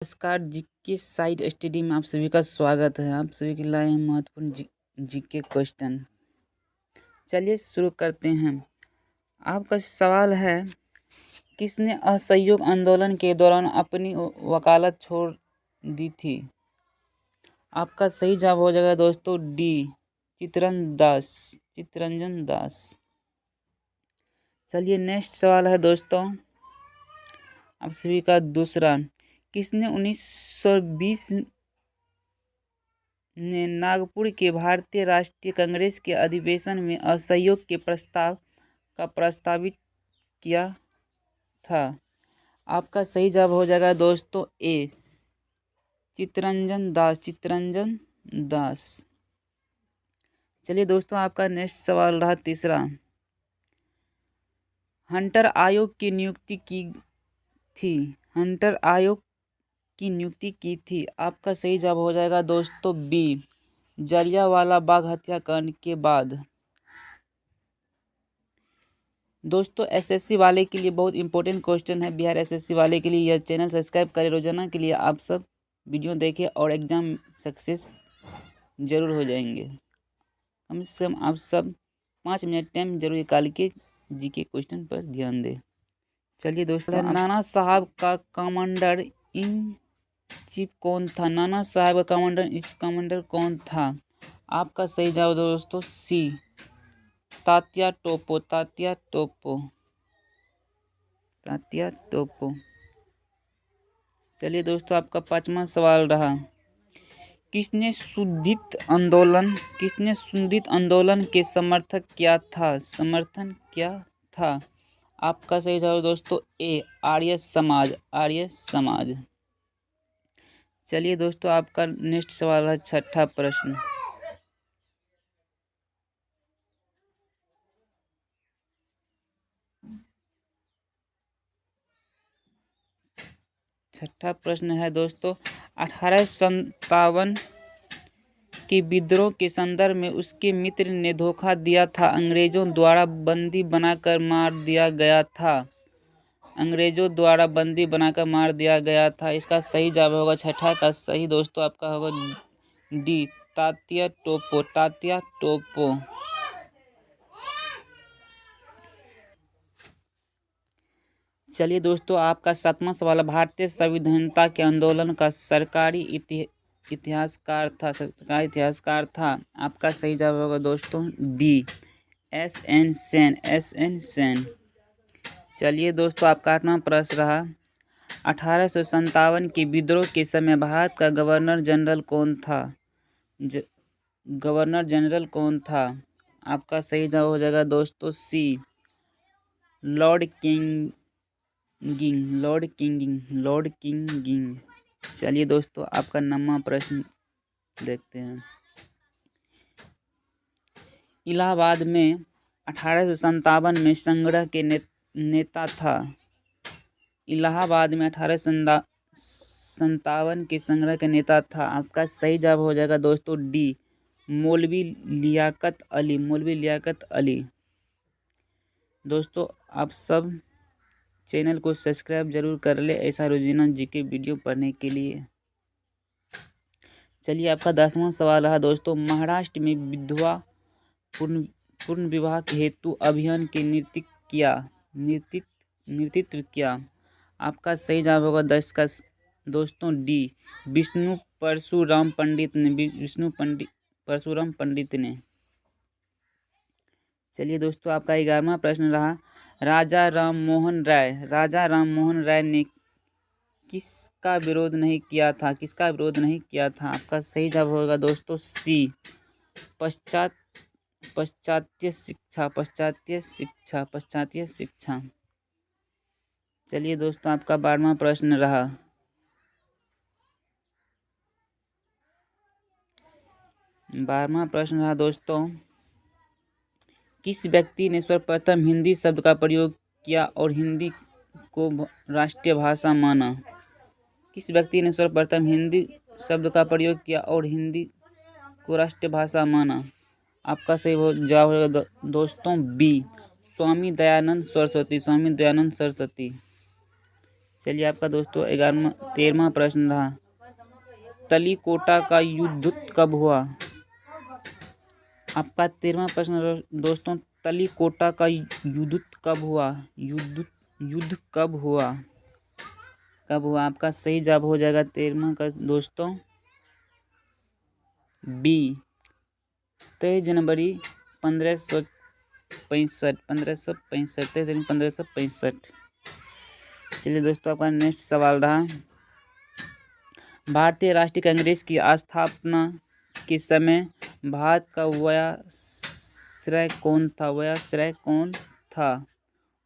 नमस्कार GK side study में आप सभी का स्वागत है। आप सभी के लाए हैं महत्वपूर्ण जीके क्वेश्चन। चलिए शुरू करते हैं। आपका सवाल है, किसने असहयोग आंदोलन के दौरान अपनी वकालत छोड़ दी थी? आपका सही जवाब हो जाएगा दोस्तों डी, चित्तरंजन दास। चलिए नेक्स्ट सवाल है दोस्तों आप सभी का दूसरा, किसने 1920 ने नागपुर के भारतीय राष्ट्रीय कांग्रेस के अधिवेशन में असहयोग के प्रस्ताव का प्रस्तावित किया था? आपका सही जवाब हो जाएगा दोस्तों ए, चित्तरंजन दास। चलिए दोस्तों आपका नेक्स्ट सवाल रहा तीसरा, हंटर आयोग की नियुक्ति की थी। आपका सही जवाब हो जाएगा दोस्तों बी, जलियांवाला बाग हत्याकांड के बाद। दोस्तों एसएससी वाले के लिए बहुत इंपॉर्टेंट क्वेश्चन है। बिहार एसएससी वाले के लिए यह चैनल सब्सक्राइब करें। रोजाना के लिए आप सब वीडियो देखें और एग्जाम सक्सेस जरूर हो जाएंगे। कम से कम आप सब 5 मिनट टाइम जरूर निकाल के जीके क्वेश्चन पर ध्यान दें। चलिए दोस्तों, नाना साहब का कमांडर इन चीफ कौन था? नाना साहब का कमांडर कौन था? आपका सही जवाब दोस्तों सी, तात्या टोपो। चलिए दोस्तों आपका पांचवा सवाल रहा, किसने शुद्धित आंदोलन के समर्थन किया था? आपका सही जवाब दोस्तों ए, आर्य समाज। चलिए दोस्तों आपका नेक्स्ट सवाल है छठा प्रश्न, छठा प्रश्न है दोस्तों, 1857 के विद्रोह के संदर्भ में उसके मित्र ने धोखा दिया था, अंग्रेजों द्वारा बंदी बनाकर मार दिया गया था। इसका सही जवाब होगा छठा का सही दोस्तों आपका होगा डी, तात्या टोपो। चलिए दोस्तों आपका सातवां सवाल, भारतीय संविधानता के आंदोलन का सरकारी इतिहासकार था। आपका सही जवाब होगा दोस्तों डी, एस.एन. सेन। चलिए दोस्तों आपका 8वां प्रश्न रहा, 1857 के विद्रोह के समय भारत का गवर्नर जनरल कौन था? आपका सही जवाब हो जाएगा दोस्तों सी, लॉर्ड किंगिंग। चलिए दोस्तों आपका 9वां प्रश्न देखते हैं, इलाहाबाद में 1857 में संग्रह के नेता था। इलाहाबाद में 1857 के संग्रह के नेता था। आपका सही जवाब हो जाएगा दोस्तों डी, मौलवी लियाकत अली। दोस्तों आप सब चैनल को सब्सक्राइब जरूर कर ले ऐसा रोजाना जीके वीडियो पढ़ने के लिए। चलिए आपका 10वां सवाल रहा दोस्तों, महाराष्ट्र में विधवा पूर्ण विवाह हेतु अभियान के नेतृत्व किया। आपका सही जवाब होगा 10 का दोस्तों डी, विष्णु परशुराम पंडित ने। चलिए दोस्तों आपका 11वां प्रश्न रहा, राजा राम मोहन राय ने किसका विरोध नहीं किया था? आपका सही जवाब होगा दोस्तों सी, पाश्चात्य शिक्षा। चलिए दोस्तों आपका 12वां प्रश्न रहा, दोस्तों, किस व्यक्ति ने सर्वप्रथम हिंदी शब्द का प्रयोग किया और हिंदी को राष्ट्रीय भाषा माना? आपका सही जवाब होगा दोस्तों बी, स्वामी दयानंद सरस्वती। चलिए आपका दोस्तों 13वां प्रश्न रहा, तलीकोटा का युद्ध कब हुआ। आपका 13वां प्रश्न दोस्तों, तलीकोटा का युद्ध कब हुआ। युद्ध कब हुआ। आपका सही जवाब हो जाएगा 13वां का दोस्तों बी, 23 जनवरी 1565। चलिए दोस्तों आपका नेक्स्ट सवाल रहा, भारतीय राष्ट्रीय कांग्रेस की स्थापना के समय भारत का वायसराय कौन था।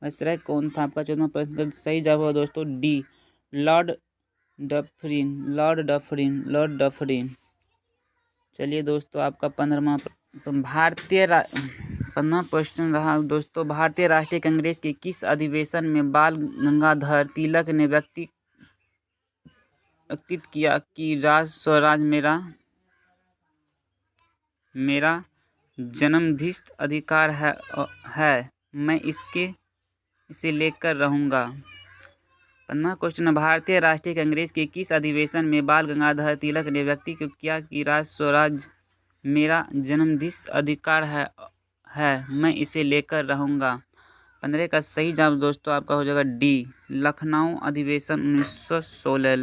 आपका 14वां प्रश्न का सही जवाब होगा दोस्तों डी, लॉर्ड डफरिन। चलिए दोस्तों आपका 15वां प्रश्न रहा दोस्तों, भारतीय राष्ट्रीय कांग्रेस के किस अधिवेशन में बाल गंगाधर तिलक ने व्यक्तित्व किया कि स्वराज मेरा जन्मसिद्ध अधिकार है, मैं इसे लेकर रहूँगा। 15वां क्वेश्चन, भारतीय राष्ट्रीय कांग्रेस के किस अधिवेशन में बाल गंगाधर तिलक ने व्यक्तित्व किया कि स्वराज मेरा जन्मसिद्ध अधिकार है, मैं इसे लेकर रहूँगा। 15 का सही जवाब दोस्तों आपका हो जाएगा डी, लखनऊ अधिवेशन 1916।